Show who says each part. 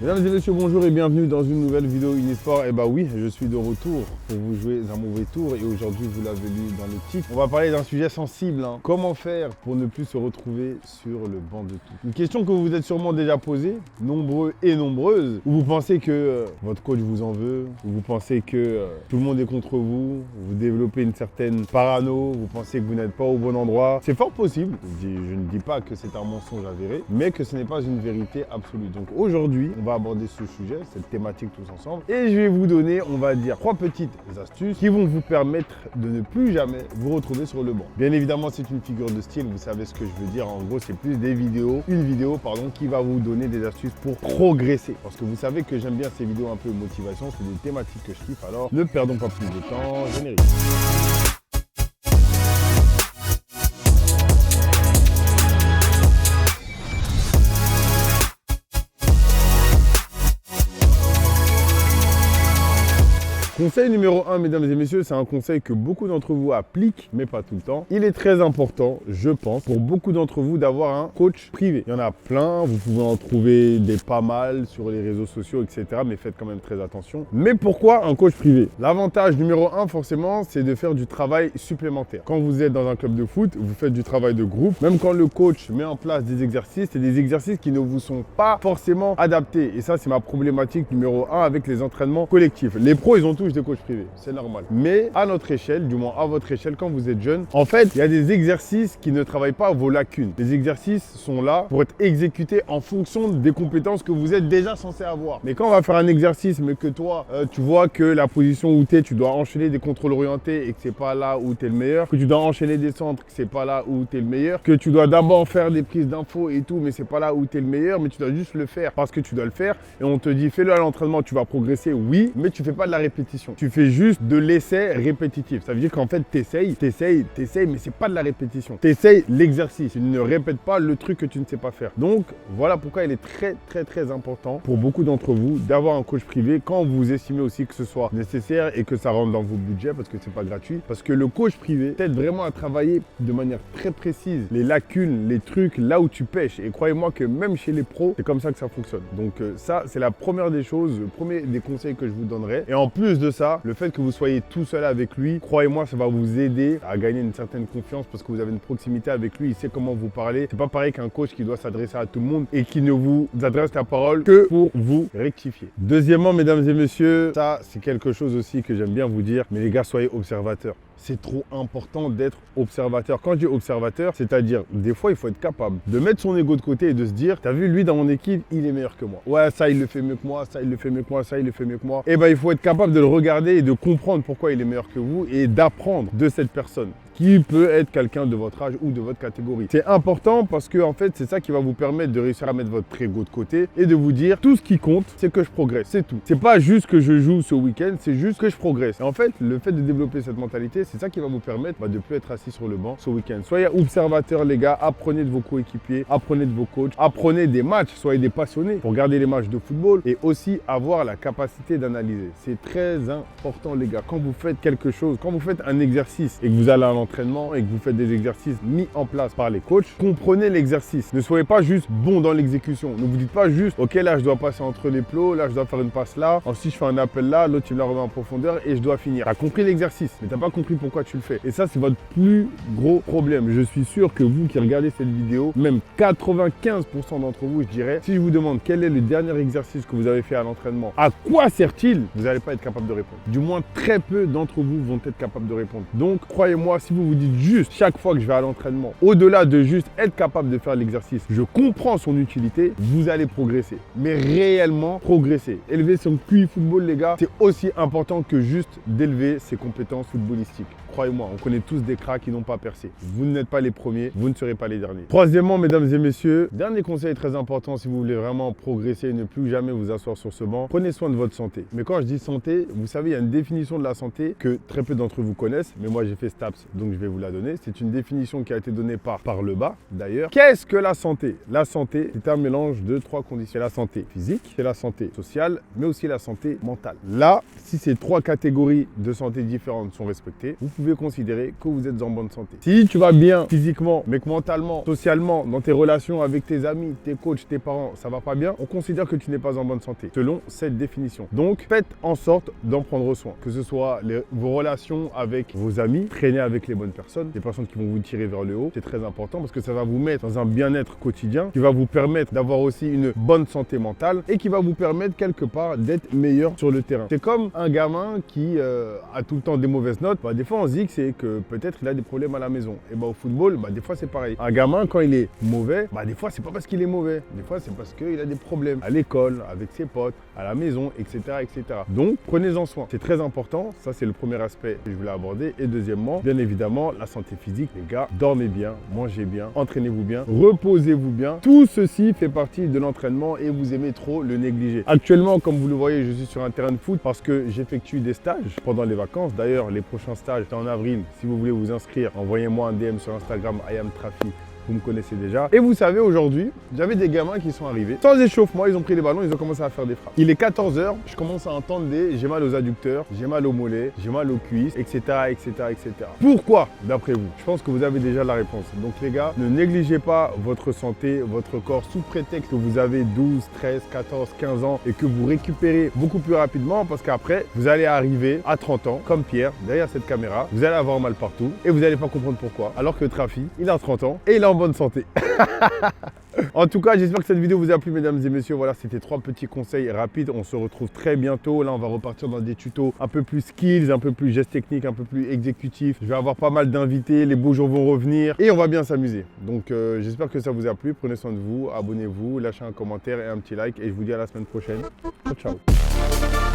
Speaker 1: Mesdames et messieurs, bonjour et bienvenue dans une nouvelle vidéo Unisport. Et bah oui, je suis de retour pour vous jouer un mauvais tour et aujourd'hui, vous l'avez lu dans le titre, on va parler d'un sujet sensible. Comment faire pour ne plus se retrouver sur le banc de touche? Une question que vous vous êtes sûrement déjà posée, nombreux et nombreuses, où vous pensez que votre coach vous en veut, où vous pensez que tout le monde est contre vous, vous développez une certaine parano, vous pensez que vous n'êtes pas au bon endroit. C'est fort possible, je ne dis pas que c'est un mensonge avéré, mais que ce n'est pas une vérité absolue. Donc aujourd'hui, on va aborder ce sujet, cette thématique tous ensemble. Et je vais vous donner, on va dire, 3 petites astuces qui vont vous permettre de ne plus jamais vous retrouver sur le banc. Bien évidemment, c'est une figure de style, vous savez ce que je veux dire. En gros, c'est plus une vidéo, qui va vous donner des astuces pour progresser. Parce que vous savez que j'aime bien ces vidéos un peu motivation, c'est des thématiques que je kiffe. Alors, ne perdons pas plus de temps, générique. Conseil numéro 1, mesdames et messieurs, c'est un conseil que beaucoup d'entre vous appliquent, mais pas tout le temps. Il est très important, je pense, pour beaucoup d'entre vous d'avoir un coach privé. Il y en a plein, vous pouvez en trouver des pas mal sur les réseaux sociaux, etc. Mais faites quand même très attention. Mais pourquoi un coach privé? L'avantage numéro 1, forcément, c'est de faire du travail supplémentaire. Quand vous êtes dans un club de foot, vous faites du travail de groupe. Même quand le coach met en place des exercices, c'est des exercices qui ne vous sont pas forcément adaptés. Et ça, c'est ma problématique numéro 1 avec les entraînements collectifs. Les pros, ils ont tous des coachs privés, c'est normal. Mais à notre échelle, du moins à votre échelle, quand vous êtes jeune, en fait, il y a des exercices qui ne travaillent pas vos lacunes. Les exercices sont là pour être exécutés en fonction des compétences que vous êtes déjà censé avoir. Mais quand on va faire un exercice, mais que toi, tu vois que la position où tu es, tu dois enchaîner des contrôles orientés et que c'est pas là où tu es le meilleur, que tu dois enchaîner des centres, que c'est pas là où tu es le meilleur, que tu dois d'abord faire des prises d'infos et tout, mais c'est pas là où tu es le meilleur, mais tu dois juste le faire parce que tu dois le faire et on te dit fais-le à l'entraînement, tu vas progresser, oui, mais tu fais pas de la répétition. Tu fais juste de l'essai répétitif. Ça veut dire qu'en fait, t'essayes, mais c'est pas de la répétition. T'essayes l'exercice. Tu ne répètes pas le truc que tu ne sais pas faire. Donc, voilà pourquoi il est très important pour beaucoup d'entre vous d'avoir un coach privé quand vous estimez aussi que ce soit nécessaire et que ça rentre dans vos budgets parce que c'est pas gratuit. Parce que le coach privé t'aide vraiment à travailler de manière très précise les lacunes, les trucs, là où tu pêches. Et croyez-moi que même chez les pros, c'est comme ça que ça fonctionne. Donc, ça, c'est la première des choses, le premier des conseils que je vous donnerai. Et en plus de ça, le fait que vous soyez tout seul avec lui, croyez-moi, ça va vous aider à gagner une certaine confiance parce que vous avez une proximité avec lui, il sait comment vous parler. C'est pas pareil qu'un coach qui doit s'adresser à tout le monde et qui ne vous adresse la parole que pour vous rectifier. Deuxièmement, mesdames et messieurs, ça c'est quelque chose aussi que j'aime bien vous dire, mais les gars, soyez observateurs. C'est trop important d'être observateur. Quand je dis observateur, c'est-à-dire, des fois, il faut être capable de mettre son ego de côté et de se dire, t'as vu, lui, dans mon équipe, il est meilleur que moi. Ouais, ça, il le fait mieux que moi, ça, il le fait mieux que moi, ça, il le fait mieux que moi. Et ben, il faut être capable de le regarder et de comprendre pourquoi il est meilleur que vous et d'apprendre de cette personne qui peut être quelqu'un de votre âge ou de votre catégorie. C'est important parce que, en fait, c'est ça qui va vous permettre de réussir à mettre votre ego de côté et de vous dire, tout ce qui compte, c'est que je progresse, c'est tout. C'est pas juste que je joue ce week-end, c'est juste que je progresse. Et en fait, le fait de développer cette mentalité, c'est ça qui va vous permettre de ne plus être assis sur le banc ce week-end. Soyez observateurs, les gars, apprenez de vos coéquipiers, apprenez de vos coachs, apprenez des matchs, soyez des passionnés pour regarder les matchs de football et aussi avoir la capacité d'analyser. C'est très important, les gars. Quand vous faites quelque chose, quand vous faites un exercice et que vous allez à l'entraînement et que vous faites des exercices mis en place par les coachs, comprenez l'exercice. Ne soyez pas juste bon dans l'exécution. Ne vous dites pas juste, ok, là, je dois passer entre les plots, là, je dois faire une passe là, ensuite, je fais un appel là, l'autre, il me la remet en profondeur et je dois finir. Tu as compris l'exercice, mais tu n'as pas compris pourquoi tu le fais. Et ça, c'est votre plus gros problème. Je suis sûr que vous qui regardez cette vidéo, même 95% d'entre vous, je dirais, si je vous demande quel est le dernier exercice que vous avez fait à l'entraînement, à quoi sert-il? Vous n'allez pas être capable de répondre. Du moins, très peu d'entre vous vont être capables de répondre. Donc, croyez-moi, si vous vous dites juste chaque fois que je vais à l'entraînement, au-delà de juste être capable de faire l'exercice, je comprends son utilité, vous allez progresser. Mais réellement progresser. Élever son QI football, les gars, c'est aussi important que juste d'élever ses compétences footballistiques. Croyez-moi, on connaît tous des cracks qui n'ont pas percé. Vous n'êtes pas les premiers, vous ne serez pas les derniers. Troisièmement, mesdames et messieurs, dernier conseil très important si vous voulez vraiment progresser et ne plus jamais vous asseoir sur ce banc, prenez soin de votre santé. Mais quand je dis santé, vous savez, il y a une définition de la santé que très peu d'entre vous connaissent, mais moi j'ai fait STAPS, donc je vais vous la donner. C'est une définition qui a été donnée par le bas, d'ailleurs. Qu'est-ce que la santé? La santé, c'est un mélange de 3 conditions. C'est la santé physique, c'est la santé sociale, mais aussi la santé mentale. Là, si ces 3 catégories de santé différentes sont respectées, vous pouvez pouvez considérer que vous êtes en bonne santé. Si tu vas bien physiquement, mais que mentalement, socialement, dans tes relations avec tes amis, tes coachs, tes parents, ça va pas bien, on considère que tu n'es pas en bonne santé, selon cette définition. Donc, faites en sorte d'en prendre soin. Que ce soit vos relations avec vos amis, traîner avec les bonnes personnes, des personnes qui vont vous tirer vers le haut, c'est très important parce que ça va vous mettre dans un bien-être quotidien, qui va vous permettre d'avoir aussi une bonne santé mentale et qui va vous permettre quelque part d'être meilleur sur le terrain. C'est comme un gamin qui a tout le temps des mauvaises notes. Des fois, on se dit que c'est que peut-être il a des problèmes à la maison. Et au football, des fois, c'est pareil. Un gamin, quand il est mauvais, des fois, c'est pas parce qu'il est mauvais. Des fois, c'est parce qu'il a des problèmes à l'école, avec ses potes, à la maison, etc., etc. Donc, prenez-en soin. C'est très important. Ça, c'est le premier aspect que je voulais aborder. Et deuxièmement, bien évidemment, la santé physique. Les gars, dormez bien, mangez bien, entraînez-vous bien, reposez-vous bien. Tout ceci fait partie de l'entraînement et vous aimez trop le négliger. Actuellement, comme vous le voyez, je suis sur un terrain de foot parce que j'effectue des stages pendant les vacances. D'ailleurs, les prochains stages, c'est en avril. Si vous voulez vous inscrire, envoyez-moi un DM sur Instagram, IamTrafi. Vous me connaissez déjà. Et vous savez, aujourd'hui, j'avais des gamins qui sont arrivés. Sans échauffement, ils ont pris les ballons, ils ont commencé à faire des frappes. Il est 14 h, je commence à entendre des j'ai mal aux adducteurs, j'ai mal aux mollets, j'ai mal aux cuisses, etc., etc., etc. Pourquoi, d'après vous? Je pense que vous avez déjà la réponse. Donc les gars, ne négligez pas votre santé, votre corps, sous prétexte que vous avez 12, 13, 14, 15 ans et que vous récupérez beaucoup plus rapidement parce qu'après, vous allez arriver à 30 ans, comme Pierre, derrière cette caméra, vous allez avoir mal partout et vous n'allez pas comprendre pourquoi. Alors que Trafi, il a 30 ans et il est en bonne santé. En tout cas, j'espère que cette vidéo vous a plu, mesdames et messieurs. Voilà, c'était 3 petits conseils rapides. On se retrouve très bientôt. Là, on va repartir dans des tutos un peu plus skills, un peu plus gestes techniques, un peu plus exécutifs. Je vais avoir pas mal d'invités. Les beaux jours vont revenir et on va bien s'amuser. Donc, j'espère que ça vous a plu. Prenez soin de vous, abonnez-vous, lâchez un commentaire et un petit like. Et je vous dis à la semaine prochaine. Ciao, ciao.